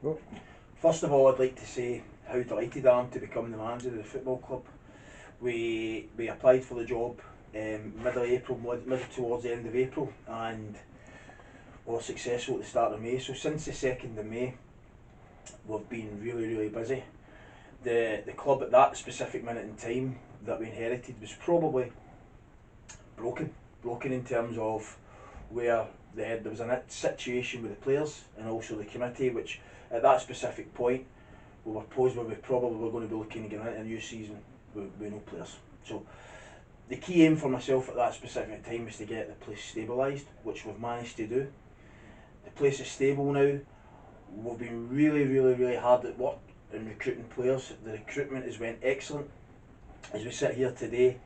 Go. First of all, I'd like to say how delighted I am to become the manager of the football club. We applied for the job middle of April, middle towards the end of April, and we were successful at the start of May. So since the 2nd of May, we've been really busy. The club at that specific minute in time that we inherited was probably broken in terms of where there was a situation with the players and also the committee, which at that specific point we were posed where we probably were going to be looking to get into a new season with no players. So the key aim for myself at that specific time was to get the place stabilised, which we've managed to do. The place is stable now. We've been really hard at work in recruiting players. The recruitment has went excellent. As we sit here today,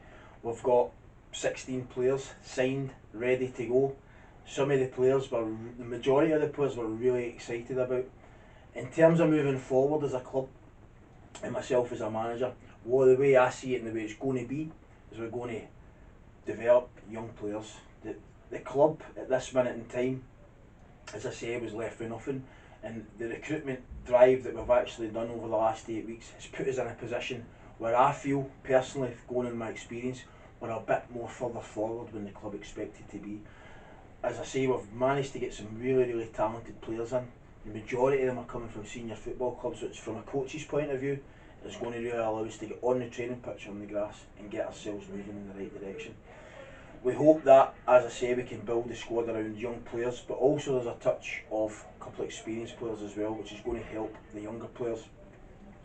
we've got 16 players signed, ready to go. Some of the players the majority of the players were really excited about. In terms of moving forward as a club, and myself as a manager, well, the way I see it and the way it's going to be, is we're going to develop young players. The club at this minute in time, as I say, was left with nothing, and the recruitment drive that we've actually done over the last 8 weeks has put us in a position where I feel, personally, going on my experience, we're a bit more further forward than the club expected to be. As I say, we've managed to get some really talented players in. The majority of them are coming from senior football clubs, which from a coach's point of view is going to really allow us to get on the training pitch, on the grass, and get ourselves moving in the right direction. We hope that, as I say, we can build the squad around young players, but also there's a touch of a couple of experienced players as well, which is going to help the younger players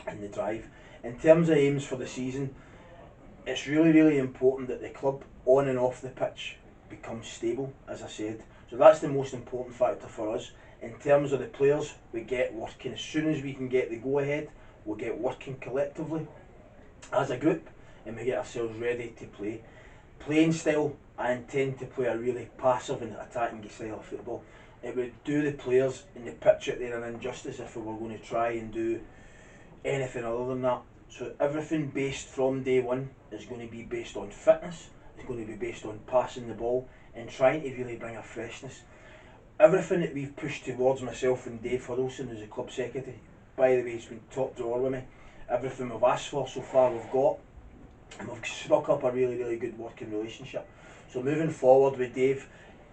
in the drive. In terms of aims for the season, it's really important that the club on and off the pitch becomes stable, as I said. So that's the most important factor for us. In terms of the players, we get working. As soon as we can get the go ahead, we'll get working collectively as a group, and we get ourselves ready to play. Playing style, I intend to play a really passive and attacking style of football. It would do the players in the pitch out there an injustice if we were going to try and do anything other than that. So everything based from day one is going to be based on fitness, it's going to be based on passing the ball and trying to really bring a freshness. Everything that we've pushed towards myself and Dave Huddleston as the club secretary, by the way, he's been top drawer with me. Everything we've asked for so far we've got, and we've struck up a really good working relationship. So moving forward with Dave,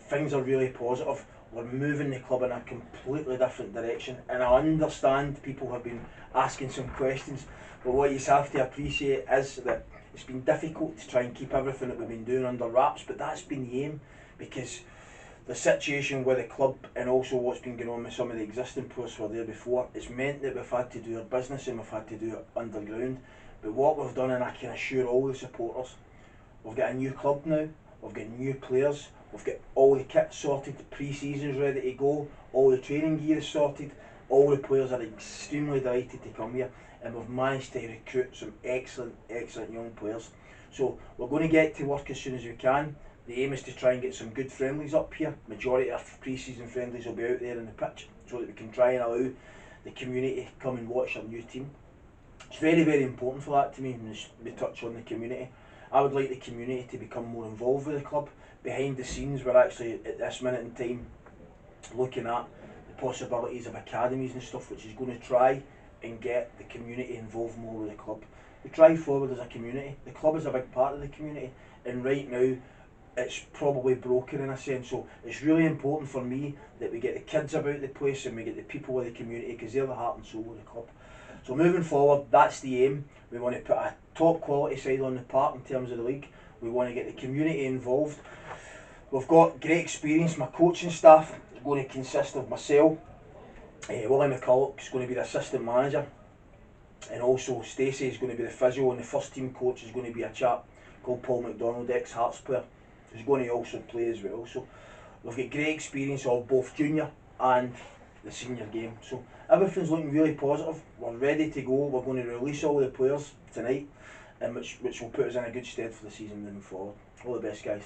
things are really positive. We're moving the club in a completely different direction, and I understand people have been asking some questions, but what you have to appreciate is that it's been difficult to try and keep everything that we've been doing under wraps, but that's been the aim, because the situation with the club and also what's been going on with some of the existing posts who were there before, it's meant that we've had to do our business and we've had to do it underground. But what we've done, and I can assure all the supporters, we've got a new club now, we've got new players, we've got all the kit sorted, the pre-season's ready to go, all the training gear is sorted, all the players are extremely delighted to come here, and we've managed to recruit some excellent young players. So we're going to get to work as soon as we can. The aim is to try and get some good friendlies up here. Majority of pre-season friendlies will be out there in the pitch, so that we can try and allow the community to come and watch our new team. It's very important for that to me, and we touch on the community. I would like the community to become more involved with the club. Behind the scenes, we're actually at this minute in time looking at the possibilities of academies and stuff, which is going to try and get the community involved more with the club. We drive forward as a community. The club is a big part of the community, and right now it's probably broken in a sense. So it's really important for me that we get the kids about the place and we get the people with the community, because they're the heart and soul of the club. So moving forward, that's the aim. We want to put a top quality side on the park in terms of the league. We want to get the community involved. We've got great experience. My coaching staff is going to consist of myself, Willie McCulloch is going to be the assistant manager, and also Stacey is going to be the physio, and the first team coach is going to be a chap called Paul McDonald, ex-Hearts player, who's going to also play as well. So we've got great experience of both junior and the senior game. So everything's looking really positive. We're ready to go. We're going to release all the players tonight, and which will put us in a good stead for the season moving forward. All the best, guys.